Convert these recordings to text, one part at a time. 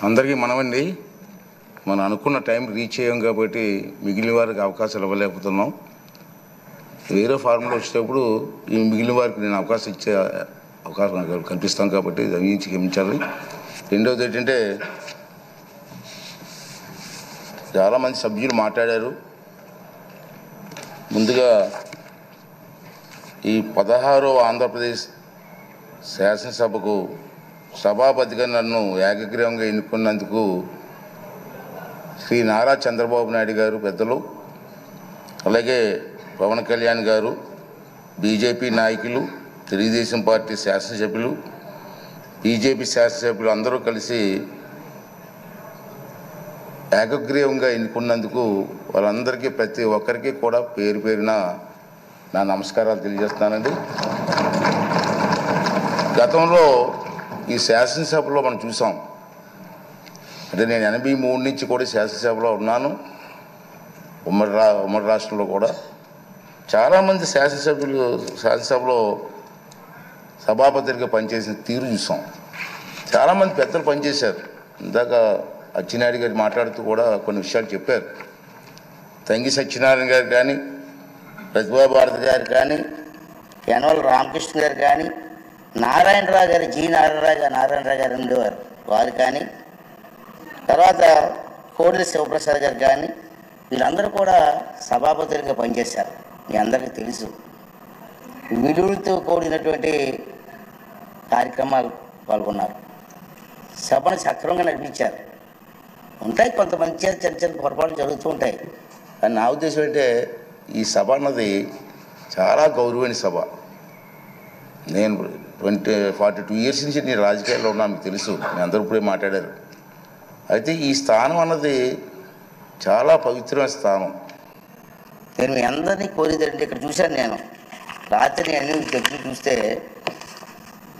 అందరికీ మనమండి. మనం అనుకున్న టైం రీచ్ అయ్యాం కాబట్టి మిగిలిన వారికి అవకాశాలు ఇవ్వలేకపోతున్నాం. వేరే ఫార్ములా వచ్చేటప్పుడు ఈ మిగిలిన వారికి నేను అవకాశం ఇచ్చే అవకాశం నాకు కల్పిస్తాం కాబట్టి దయించి క్షమించాలి. రెండవది ఏంటంటే, చాలామంది సభ్యులు మాట్లాడారు. ముందుగా ఈ 16వ ఆంధ్రప్రదేశ్ శాసనసభకు సభాపతిగా నన్ను ఏకగ్రీవంగా ఎన్నుకున్నందుకు శ్రీ నారా చంద్రబాబు నాయుడు గారు పెద్దలు, అలాగే పవన్ కళ్యాణ్ గారు, బీజేపీ నాయకులు, తెలుగుదేశం పార్టీ శాసనసభ్యులు, బీజేపీ శాసనసభ్యులు అందరూ కలిసి ఏకగ్రీవంగా ఎన్నుకున్నందుకు వాళ్ళందరికీ ప్రతి ఒక్కరికి కూడా పేరు పేరున నా నమస్కారాలు తెలియజేస్తున్నానండి. గతంలో ఈ శాసనసభలో మనం చూసాం. అంటే నేను 83 నుంచి కూడా శాసనసభలో ఉన్నాను. ఉమ్మడి రాష్ట్రంలో కూడా చాలామంది శాసనసభలో సభాపతిగా పనిచేసిన తీరు చూసాం. చాలామంది పెద్దలు పనిచేశారు. ఇందాక అచ్చెన్నాయుడు గారు మాట్లాడుతూ కూడా కొన్ని విషయాలు చెప్పారు. తంగి సత్యనారాయణ గారు కానీ, ప్రతిభా భారతి గారు కానీ, యనమల రామకృష్ణ గారు కానీ, నారాయణరావు గారు, నారాయణరావు గారు ఉండేవారు, వారు కానీ, తర్వాత కోడెల శివప్రసాద్ గారు కానీ, వీళ్ళందరూ కూడా సభాపతులుగా పనిచేశారు. మీ అందరికీ తెలుసు. విలువలతో కూడినటువంటి కార్యక్రమాలు పాల్గొన్నారు. సభను సక్రమంగా నడిపించారు. ఉంటాయి కొంతమంది చిన్న చిన్న పొరపాట్లు జరుగుతూ ఉంటాయి. కానీ నా ఉద్దేశం అంటే, ఈ సభ అన్నది చాలా గౌరవమైన సభ. నేను 42 ఇయర్స్ నుంచి నేను రాజకీయాల్లో ఉన్నాను, మీకు తెలుసు. మీ అందరూ ఇప్పుడే మాట్లాడారు. అయితే ఈ స్థానం అన్నది చాలా పవిత్రమైన స్థానం. నేను మీ అందరినీ కోరేదంటే, ఇక్కడ చూశాను నేను రాత్రి అన్ని దగ్గర చూస్తే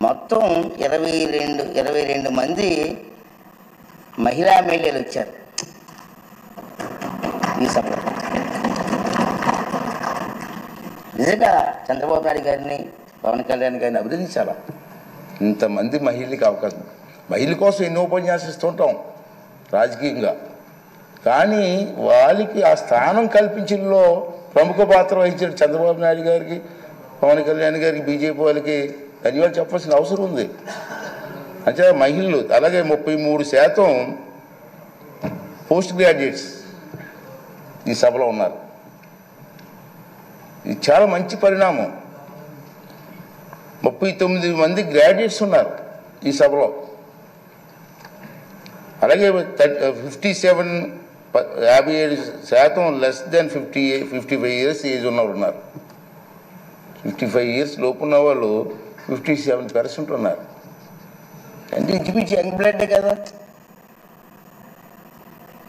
మొత్తం 22 మంది మహిళా ఎమ్మెల్యేలు వచ్చారు ఈ సభలో. నిజంగా చంద్రబాబు నాయుడు గారిని, పవన్ కళ్యాణ్ గారిని అభినందించాలా. ఇంతమంది మహిళలకు అవకాశం, మహిళల కోసం ఎన్నో ఉపన్యాసాలు ఇస్తుంటాం రాజకీయంగా, కానీ వాళ్ళకి ఆ స్థానం కల్పించడంలో ప్రముఖ పాత్ర వహించిన చంద్రబాబు నాయుడు గారికి, పవన్ కళ్యాణ్ గారికి, బీజేపీ వాళ్ళకి ధన్యవాదాలు చెప్పాల్సిన అవసరం ఉంది. అంటే మహిళలు, అలాగే 33% పోస్ట్ గ్రాడ్యుయేట్స్ ఈ సభలో ఉన్నారు. ఇది చాలా మంచి పరిణామం. 39 మంది గ్రాడ్యుయేట్స్ ఉన్నారు ఈ సభలో. అలాగే 57% లెస్ దెన్ 55 ఇయర్స్ ఏజ్ ఉన్నవారు ఉన్నారు. 55 ఇయర్స్ లోపు ఉన్న వాళ్ళు 57% ఉన్నారు. అంటే ఇంచుమించు యంగ్ బ్లడ్ కదా.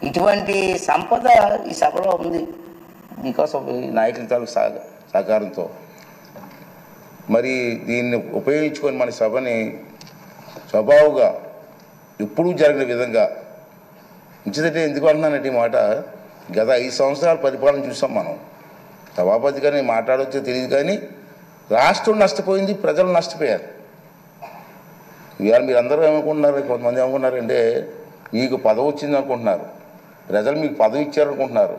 ఇటువంటి సంపద ఈ సభలో ఉంది బికాస్ ఆఫ్ నాయకుల తాలూకు సహకారంతో. మరి దీన్ని ఉపయోగించుకొని మన సభని స్వభావంగా ఎప్పుడూ జరిగిన విధంగా ఉంచితే, ఎందుకు అంటున్నానంటే ఈ మాట, గత 5 సంవత్సరాల పరిపాలన చూసాం మనం. సభాపతిగా నేను మాట్లాడవచ్చో తెలియదు, కానీ రాష్ట్రం నష్టపోయింది, ప్రజలు నష్టపోయారు. ఇవాళ మీరు అందరూ ఏమనుకుంటున్నారు, కొంతమంది ఏమనుకుంటున్నారంటే మీకు పదవి వచ్చింది అనుకుంటున్నారు, ప్రజలు మీకు పదవి ఇచ్చారనుకుంటున్నారు.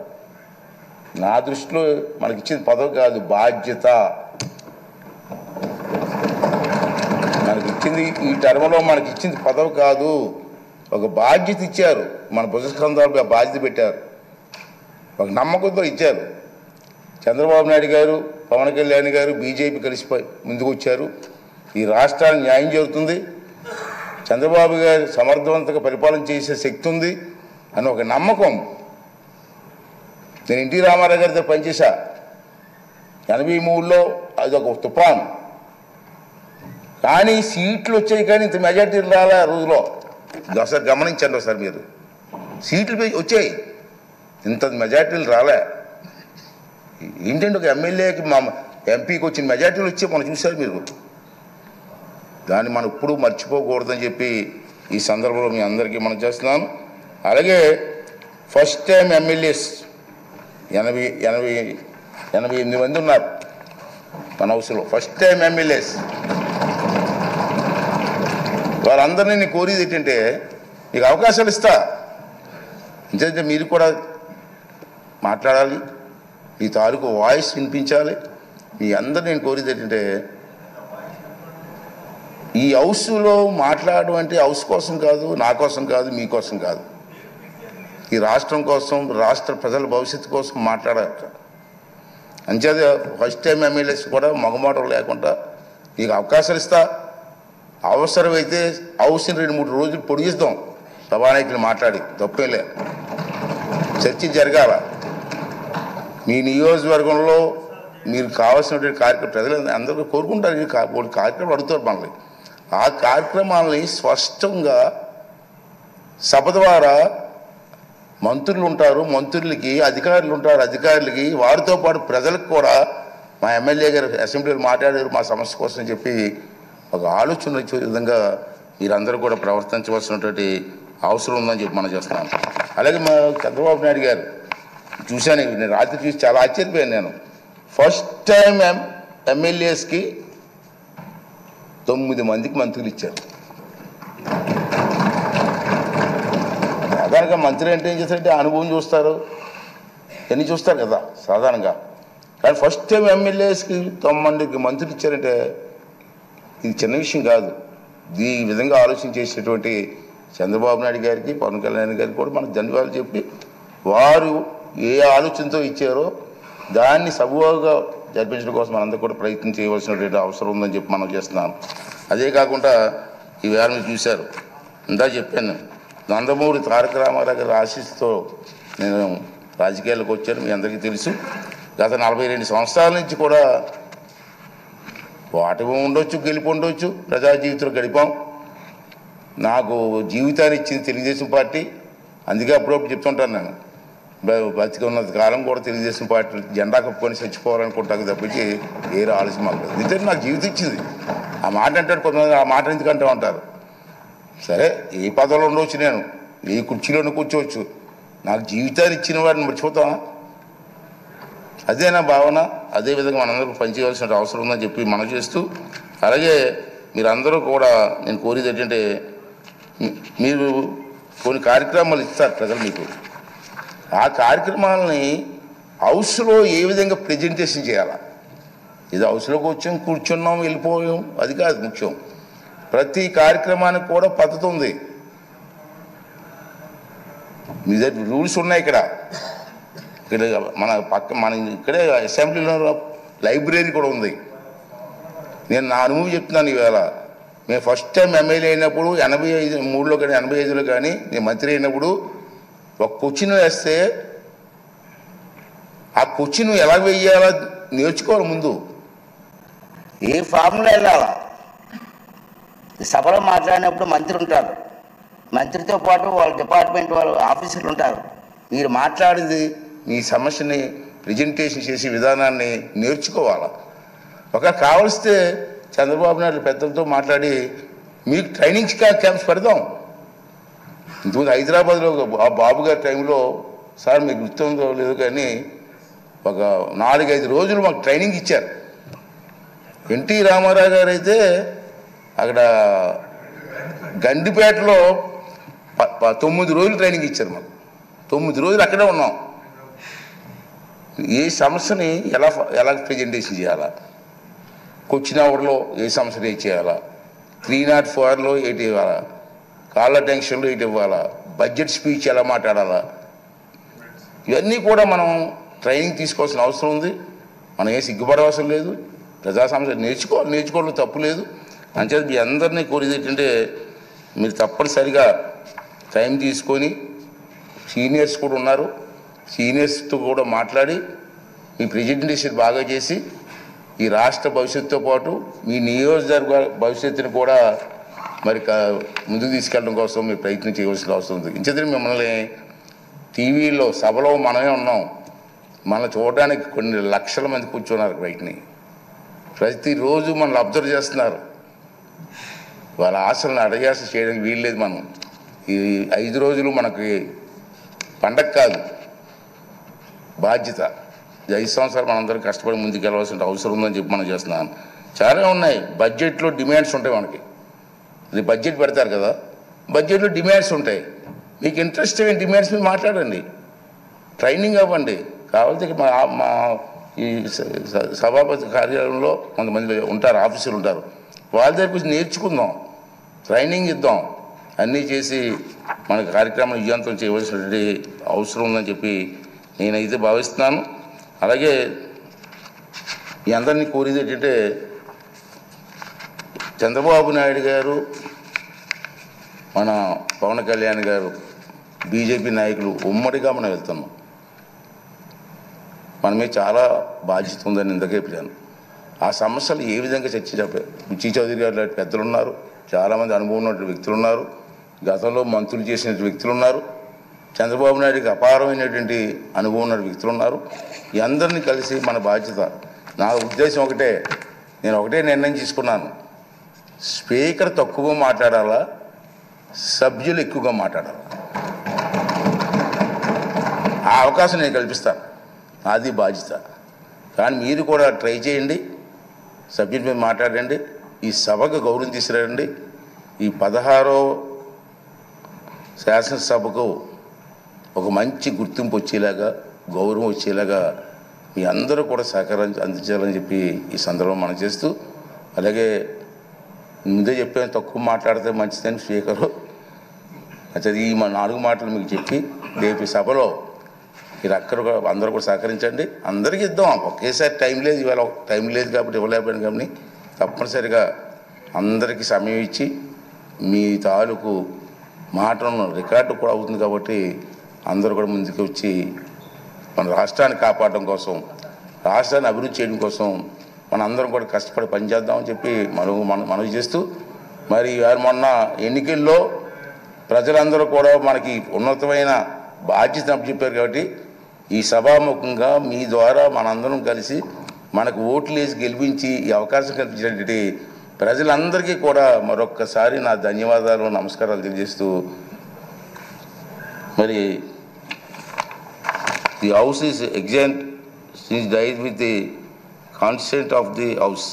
నా దృష్టిలో మనకి ఇచ్చింది పదవి కాదు, బాధ్యత. మనకి ఇచ్చింది, ఈ టర్మ్లో మనకి ఇచ్చింది పదవి కాదు, ఒక బాధ్యత ఇచ్చారు. మన భుజస్కంధాలపై ఆ బాధ్యత పెట్టారు, ఒక నమ్మకంతో ఇచ్చారు. చంద్రబాబు నాయుడు గారు, పవన్ కళ్యాణ్ గారు, బీజేపీ కలిసిపోయి ముందుకు వచ్చారు. ఈ రాష్ట్రానికి న్యాయం జరుగుతుంది, చంద్రబాబు గారు సమర్థవంతంగా పరిపాలన చేసే శక్తి ఉంది అని ఒక నమ్మకం. నేను ఎన్టీ రామారావు గారితో పనిచేశా 83లో, అది ఒక తుఫాన్. కానీ సీట్లు వచ్చాయి, కానీ ఇంత మెజార్టీలు రాలే ఆ రోజులో. ఒకసారి గమనించండి, ఒకసారి మీరు. సీట్లు వచ్చాయి, ఇంత మెజార్టీలు రాలే. ఏంటంటే ఒక ఎమ్మెల్యేకి, మా ఎంపీకి వచ్చిన మెజార్టీలు వచ్చి మనం చూశారు మీరు. దాన్ని మనం ఎప్పుడూ మర్చిపోకూడదని చెప్పి ఈ సందర్భంలో మీ అందరికీ మనం చేస్తున్నాను. అలాగే ఫస్ట్ టైం ఎమ్మెల్యేస్ 88 మంది ఉన్నారు మన హౌస్లో. ఫస్ట్ టైం ఎమ్మెల్యేస్ వారందరినీ నేను కోరేది ఏంటంటే, మీకు అవకాశాలు ఇస్తా. ఎందుకంటే మీరు కూడా మాట్లాడాలి, మీ తాలూకు వాయిస్ వినిపించాలి. మీ అందరూ నేను కోరేది ఏంటంటే, ఈ హౌస్లో మాట్లాడడం అంటే హౌస్ కోసం కాదు, నా కోసం కాదు, మీకోసం కాదు, ఈ రాష్ట్రం కోసం, రాష్ట్ర ప్రజల భవిష్యత్తు కోసం మాట్లాడాలి. అంచేత ఫస్ట్ టైం ఎమ్మెల్యేస్ కూడా మగమాటం లేకుండా నీకు అవకాశాలు ఇస్తా. అవసరమైతే హౌస్ని 2-3 రోజులు పొడిగిస్తాం సభానాయకులు మాట్లాడి, తప్పేలే. చర్చ జరగాల. మీ నియోజకవర్గంలో మీరు కావాల్సినటువంటి కార్యక్రమం ప్రజలు అందరూ కోరుకుంటారు. వాళ్ళు కార్యక్రమం అడుగుతారు మనల్ని. ఆ కార్యక్రమాలని స్పష్టంగా సభ ద్వారా మంత్రులు ఉంటారు, మంత్రులకి అధికారులు ఉంటారు, అధికారులకి వారితో పాటు ప్రజలకు కూడా మా ఎమ్మెల్యే గారు అసెంబ్లీలో మాట్లాడారు మా సమస్య కోసం చెప్పి ఒక ఆలోచన వచ్చే విధంగా మీరందరూ కూడా ప్రవర్తించవలసినటువంటి అవసరం ఉందని చెప్పి మనం చేస్తున్నాను. అలాగే మా చంద్రబాబు నాయుడు గారు చూశాను, నేను రాత్రి చూసి చాలా ఆశ్చర్యపోయాను. నేను ఫస్ట్ టైం ఎమ్మెల్యేస్కి 9 మందికి మంత్రులు ఇచ్చారు. సాధారణంగా మంత్రి అంటే ఏం చేస్తారంటే అనుభవం చూస్తారు, ఎన్ని చూస్తారు కదా సాధారణంగా. కానీ ఫస్ట్ టైం ఎమ్మెల్యేస్కి 9 మందికి మంత్రులు ఇచ్చారంటే ఇది చిన్న విషయం కాదు. ఈ విధంగా ఆలోచన చేసేటువంటి చంద్రబాబు నాయుడు గారికి, పవన్ కళ్యాణ్ గారికి కూడా మనకు ధన్యవాదాలు చెప్పి, వారు ఏ ఆలోచనతో ఇచ్చారో దాన్ని సబూగా జరిపించడం కోసం మనందరూ కూడా ప్రయత్నం చేయవలసినటువంటి అవసరం ఉందని చెప్పి మనం చేస్తున్నాం. అదే కాకుండా ఈవేళ మీరు చూశారు, ఇందా చెప్పాను, నందమూరి తారక రామారావు గారి ఆశీస్సుతో నేను రాజకీయాలకు వచ్చాను. మీ అందరికీ తెలుసు. గత 42 సంవత్సరాల నుంచి కూడా ఓటమి ఉండొచ్చు, గెలుపు ఉండొచ్చు, ప్రజా జీవితంలో గడిపాం. నాకు జీవితాన్ని ఇచ్చింది తెలుగుదేశం పార్టీ. అందుకే అప్పుడప్పుడు చెప్తుంటాను, నేను బతికి ఉన్నంత కాలం కూడా తెలుగుదేశం పార్టీ జెండా కప్పుకొని చచ్చిపోవాలనుకుంటాను తప్పించి వేరే ఆలోచన మాకు లేదు. నిజంగా నాకు జీవితం ఇచ్చింది. ఆ మాట అంటారు కొంతమంది, ఆ మాట ఎందుకంటే ఉంటారు. సరే, ఏ పదవిలో ఉండవచ్చు, నేను ఏ కుర్చీలోనే కూర్చోవచ్చు, నాకు జీవితాన్ని ఇచ్చిన వారిని మర్చిపోతామా? అదే నా భావన. అదేవిధంగా మనందరూ పనిచేయవలసిన అవసరం ఉందని చెప్పి మనం చేస్తూ, అలాగే మీరందరూ కూడా నేను కోరేది ఏంటంటే, మీరు కొన్ని కార్యక్రమాలు ఇస్తారు ప్రజలు మీకు. ఆ కార్యక్రమాలని హౌస్లో ఏ విధంగా ప్రజెంటేషన్ చేయాలా? ఇది హౌస్లోకి వచ్చాం, కూర్చున్నాం, వెళ్ళిపోయాం, అది కాదు ముఖ్యం. ప్రతి కార్యక్రమానికి కూడా పద్ధతి ఉంది. మీ దగ్గర రూల్స్ ఉన్నాయి. ఇక్కడ మన ఇక్కడే అసెంబ్లీలో లైబ్రరీ కూడా ఉంది. నేను నా అనుభవం చెప్తున్నాను. ఈవేళ మేము ఫస్ట్ టైం ఎమ్మెల్యే అయినప్పుడు 83లో కానీ 85లో కానీ నేను మంత్రి అయినప్పుడు ఒక క్వశ్చన్ వేస్తే ఆ క్వశ్చన్ ఎలా వేయాలో నేర్చుకోవాలి. ముందు ఏ ఫార్ములా వెళ్ళాలా? సభలో మాట్లాడినప్పుడు మంత్రి ఉంటారు, మంత్రితో పాటు వాళ్ళ డిపార్ట్మెంట్ వాళ్ళ ఆఫీసర్లు ఉంటారు. మీరు మాట్లాడింది మీ సమస్యని ప్రజెంటేషన్ చేసే విధానాన్ని నేర్చుకోవాలి. ఒక కావలిస్తే చంద్రబాబు నాయుడు పెద్దలతో మాట్లాడి మీకు ట్రైనింగ్ క్యాంప్స్ పెడదాం. ఇంతకుముందు హైదరాబాద్లో బాబు గారి టైంలో, సార్ మీకు గుర్తుందో లేదు కానీ, ఒక 4-5 రోజులు మాకు ట్రైనింగ్ ఇచ్చారు. ఎన్టీ రామారావు గారు అయితే అక్కడ గండిపేటలో 9 రోజులు ట్రైనింగ్ ఇచ్చారు మాకు. 9 రోజులు అక్కడే ఉన్నాం. ఏ సమస్యని ఎలా ప్రజెంటేషన్ చేయాలా, క్వశ్చన్ అవర్లో ఏ సమస్యని చేయాలా, 304లో ఏంటి ఇవ్వాలా, కాళ్ళ టెన్షన్లో ఏంటి ఇవ్వాలా, బడ్జెట్ స్పీచ్ ఎలా మాట్లాడాలా, ఇవన్నీ కూడా మనం ట్రైనింగ్ తీసుకోవాల్సిన అవసరం ఉంది. మనం ఏ సిగ్గుపడవలసిన లేదు. ప్రజా సమస్య నేర్చుకోవడం తప్పు లేదు. అంచేత మీ అందరినీ కోరేది ఏంటంటే, మీరు తప్పనిసరిగా టైం తీసుకొని, సీనియర్స్ కూడా ఉన్నారు, సీనియర్స్తో కూడా మాట్లాడి మీ ప్రెజెంటేషన్ బాగా చేసి ఈ రాష్ట్ర భవిష్యత్తుతో పాటు మీ నియోజకవర్గ భవిష్యత్తుని కూడా మరి ముందుకు తీసుకెళ్ళడం కోసం మీరు ప్రయత్నం చేయవలసిన అవసరం ఉంది. ఇంచేత మిమ్మల్ని టీవీలో సభలో మనమే ఉన్నాం, మనల్ని చూడడానికి కొన్ని లక్షల మంది కూర్చున్నారు బయటని. ప్రతిరోజు మనల్ని అబ్జర్వ్ చేస్తున్నారు. వాళ్ళ ఆశలను అడగాస చేయడానికి వీల్లేదు. మనం ఈ 5 రోజులు మనకి పండగ కాదు, బాధ్యత. 5 సంవత్సరాలు మనందరం కష్టపడి ముందుకు వెళ్ళవలసిన అవసరం ఉందని చెప్పి మనం చేస్తున్నాను. చాలా ఉన్నాయి. బడ్జెట్లో డిమాండ్స్ ఉంటాయి మనకి. ఇది బడ్జెట్ పెడతారు కదా, బడ్జెట్లో డిమాండ్స్ ఉంటాయి. మీకు ఇంట్రెస్ట్ అయిన డిమాండ్స్ మీద మాట్లాడండి, ట్రైనింగ్ అవ్వండి. కావాలంటే మా ఈ సభాపతి కార్యాలయంలో కొంతమంది ఉంటారు, ఆఫీసర్లు ఉంటారు, వాళ్ళ దగ్గర కొంచెం నేర్చుకుందాం, ట్రైనింగ్ ఇద్దాం. అన్నీ చేసి మన కార్యక్రమం విజయవంతం చేయవలసినటువంటి అవసరం ఉందని చెప్పి నేనైతే భావిస్తున్నాను. అలాగే మీ అందరినీ కోరేది ఏంటంటే, చంద్రబాబు నాయుడు గారు, మన పవన్ కళ్యాణ్ గారు, బీజేపీ నాయకులు ఉమ్మడిగా మనం వెళ్తున్నాం. మనమే చాలా బాధ్యత ఉందని ఇందుకే చెప్పాను. ఆ సమస్యలు ఏ విధంగా చర్చించారు? రుచి చౌదరి గారు లాంటి పెద్దలు ఉన్నారు, చాలామంది అనుభవం ఉన్నటువంటి వ్యక్తులు ఉన్నారు, గతంలో మంత్రులు చేసిన వ్యక్తులు ఉన్నారు, చంద్రబాబు నాయుడికి అపారమైనటువంటి అనుభవం ఉన్న వ్యక్తులు ఉన్నారు. ఈ అందరినీ కలిసి మన బాధ్యత. నా ఉద్దేశం ఒకటే, నేను ఒకటే నిర్ణయం తీసుకున్నాను, స్పీకర్ తక్కువగా మాట్లాడాలా, సభ్యులు ఎక్కువగా మాట్లాడాలి. ఆ అవకాశం నేను కల్పిస్తాను, అది బాధ్యత. కానీ మీరు కూడా ట్రై చేయండి, సభ్యుల మీద మాట్లాడండి, ఈ సభకు గౌరవం తీసుకురండి. ఈ 16వ శాసనసభకు ఒక మంచి గుర్తింపు వచ్చేలాగా, గౌరవం వచ్చేలాగా మీ అందరూ కూడా సహకారం అందించాలని చెప్పి ఈ సందర్భం మనం చేస్తూ, అలాగే ముందే చెప్పాను తక్కువ మాట్లాడితే మంచిదని స్పీకరు. అది ఈ 4 మాటలు మీకు చెప్పి రేపు సభలో మీరు అందరూ కూడా సహకరించండి, అందరికీ ఇద్దాం. ఒకేసారి టైం లేదు, ఇవాళ టైం లేదు కాబట్టి ఇవ్వలేకపోయాను. కానీ తప్పనిసరిగా అందరికీ సమయం ఇచ్చి మీ తాలూకు మాటలను రికార్డు కూడా అవుతుంది కాబట్టి అందరూ కూడా ముందుకు వచ్చి మన రాష్ట్రాన్ని కాపాడడం కోసం, రాష్ట్రాన్ని అభివృద్ధి చేయడం కోసం మన అందరం కూడా కష్టపడి పనిచేద్దామని చెప్పి మనవి చేస్తూ, మరి మొన్న ఎన్నికల్లో ప్రజలందరూ కూడా మనకి ఉన్నతమైన బాధ్యత చెప్పారు కాబట్టి ఈ సభాముఖంగా మీ ద్వారా మనందరం కలిసి మనకు ఓట్లు వేసి గెలిపించి ఈ అవకాశం కల్పించినటువంటి ప్రజలందరికీ కూడా మరొక్కసారి నా ధన్యవాదాలు, నమస్కారాలు తెలియజేస్తూ, మరి ది హౌస్ ఈజ్ ఎగ్జాంట్ is died with the constant of the house.